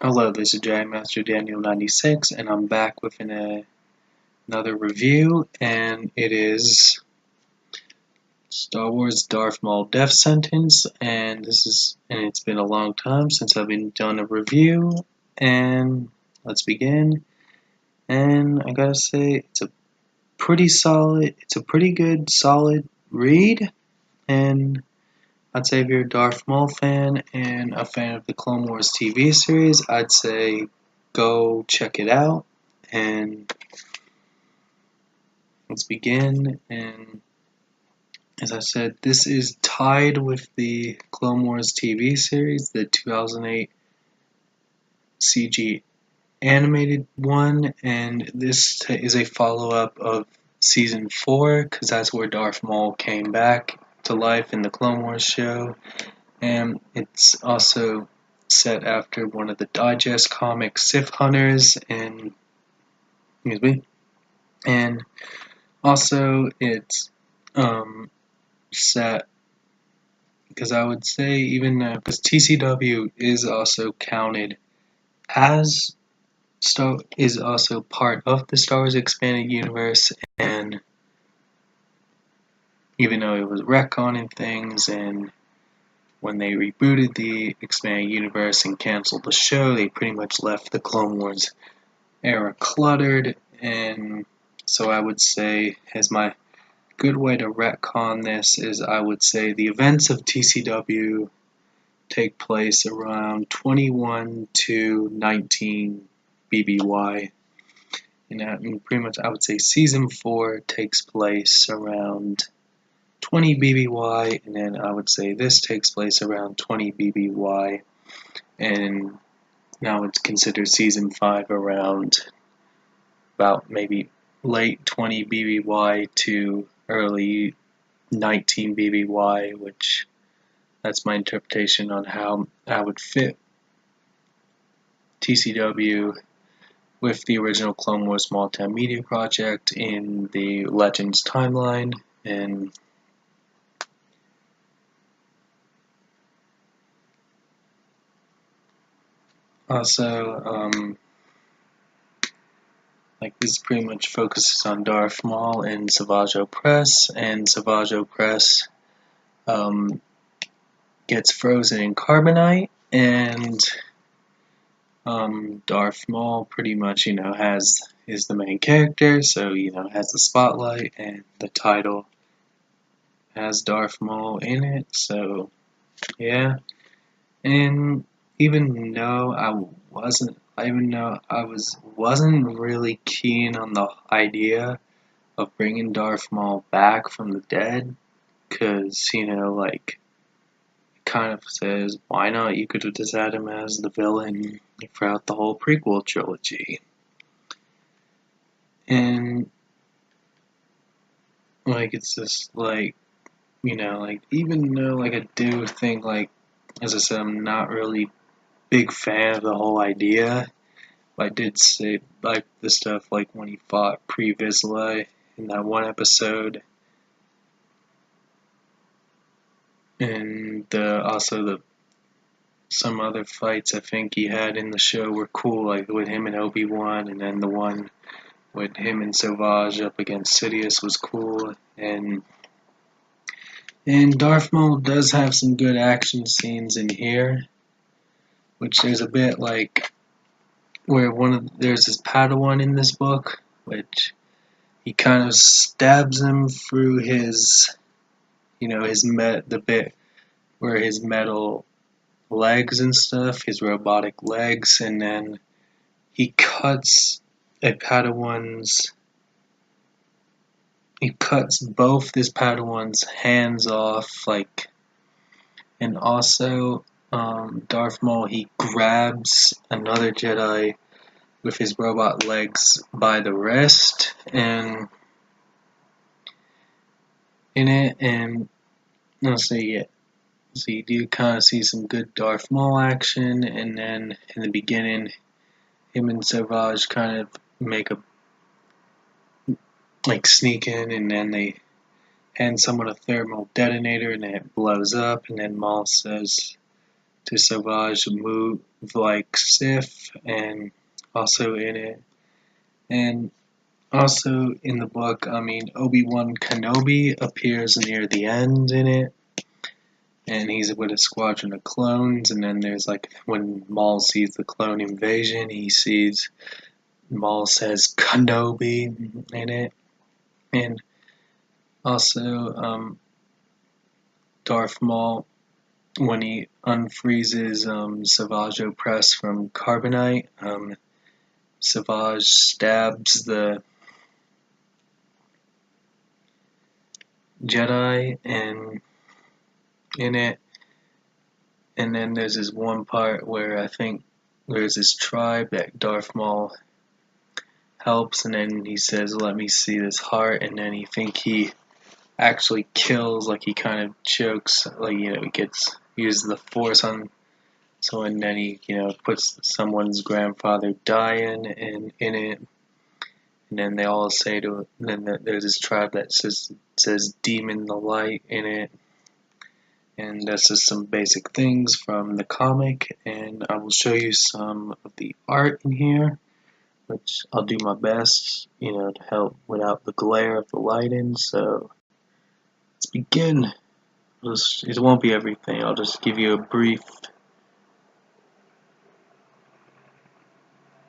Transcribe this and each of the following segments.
Hello, this is Giant Master Daniel 96, and I'm back with another review, and it is Star Wars Darth Maul Death Sentence, and it's been a long time since I've done a review, and let's begin. And I gotta say, it's a pretty good, solid read, and I'd say if you're a Darth Maul fan and a fan of the Clone Wars TV series, I'd say go check it out. And let's begin. And as I said, this is tied with the Clone Wars TV series, the 2008 CG animated one, and this is a follow-up of Season 4, because that's where Darth Maul came back to life in the Clone Wars show. And it's also set after one of the Digest comic Sith Hunters, and also it's set because I would say even because TCW is also counted as is also part of the Star Wars Expanded Universe, and even though it was retconning things, and when they rebooted the Expanded Universe and canceled the show, they pretty much left the Clone Wars era cluttered, and so I would say, as my good way to retcon this is, I would say the events of TCW take place around 21 to 19 BBY. And pretty much I would say Season 4 takes place around 20 BBY, and then I would say this takes place around 20 BBY, and now it's considered Season 5 around about maybe late 20 BBY to early 19 BBY, which that's my interpretation on how I would fit TCW with the original Clone Wars multimedia project in the Legends timeline. And also, like this pretty much focuses on Darth Maul and Savage Opress, and Savage Opress gets frozen in carbonite, and Darth Maul pretty much, is the main character, so, has the spotlight, and the title has Darth Maul in it, so, yeah. And even though I wasn't really keen on the idea of bringing Darth Maul back from the dead, because, kind of says, why not? You could have just had him as the villain throughout the whole prequel trilogy. And, it's just, even though, I do think, as I said, I'm not really big fan of the whole idea, I did say, the stuff, when he fought Pre-Vizsla in that one episode, and also some other fights I think he had in the show were cool, like with him and Obi-Wan, and then the one with him and Savage up against Sidious was cool, and Darth Maul does have some good action scenes in here, which there's a bit where there's this Padawan in this book, which he kind of stabs him through his, the bit where his metal legs and stuff, his robotic legs, and then he cuts both this Padawan's hands off, and also Darth Maul, he grabs another Jedi with his robot legs by the wrist, and in it, and so you do kind of see some good Darth Maul action, and then in the beginning, him and Savage kind of make a sneak in, and then they hand someone a thermal detonator, and it blows up, and then Maul says, to Savage move like Sith, and also in it. And also in the book, Obi-Wan Kenobi appears near the end in it, and he's with a squadron of clones, and then there's like, when Maul sees the clone invasion, Maul says Kenobi in it, and also Darth Maul, when he unfreezes Savage Opress from Carbonite, Savage stabs the Jedi and in it, and then there's this one part where I think there's this tribe that Darth Maul helps, and then he says, "Let me see this heart," and then he actually kills, like he kind of chokes, like, he uses the Force on someone, and then he puts someone's grandfather dying in it, and then they all say there's this tribe that says Demon the Light in it. And that's just some basic things from the comic, and I will show you some of the art in here, which I'll do my best, to help without the glare of the lighting. So let's begin. It won't be everything. I'll just give you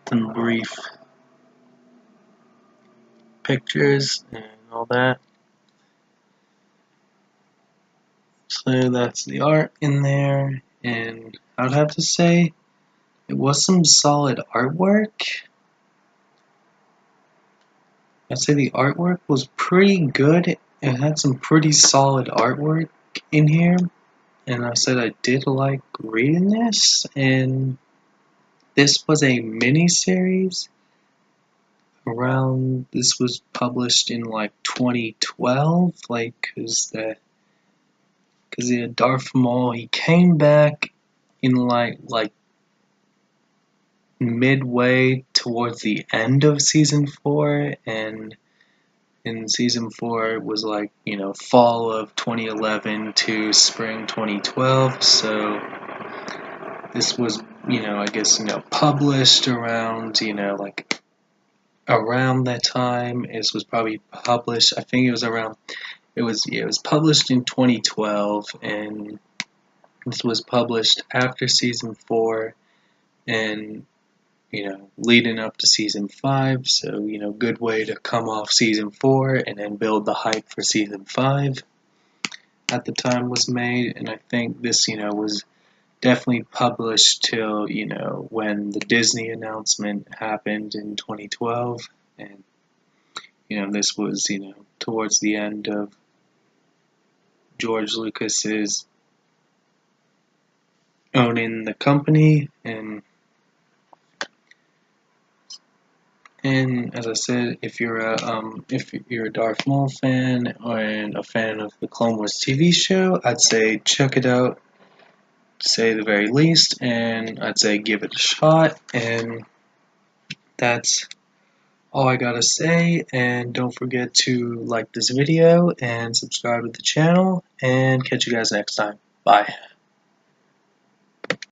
some brief pictures and all that. So that's the art in there, and I'd have to say it was some solid artwork. I'd say the artwork was pretty good. It had some pretty solid artwork in here, and I said I did like reading this, and this was a mini-series. This was published in like 2012, cause Darth Maul, he came back in like midway towards the end of season 4, and in season 4 it was fall of 2011 to spring 2012. So this was I guess published around around that time. This was probably published, I think it was published in 2012, and this was published after season 4 and leading up to season 5, so good way to come off season 4 and then build the hype for season 5 at the time was made. And I think this was definitely published till when the Disney announcement happened in 2012, and this was towards the end of George Lucas's owning the company. And as I said, if you're a Darth Maul fan and a fan of the Clone Wars TV show, I'd say check it out, to say the very least, and I'd say give it a shot. And that's all I gotta say. And don't forget to like this video and subscribe to the channel, and catch you guys next time. Bye.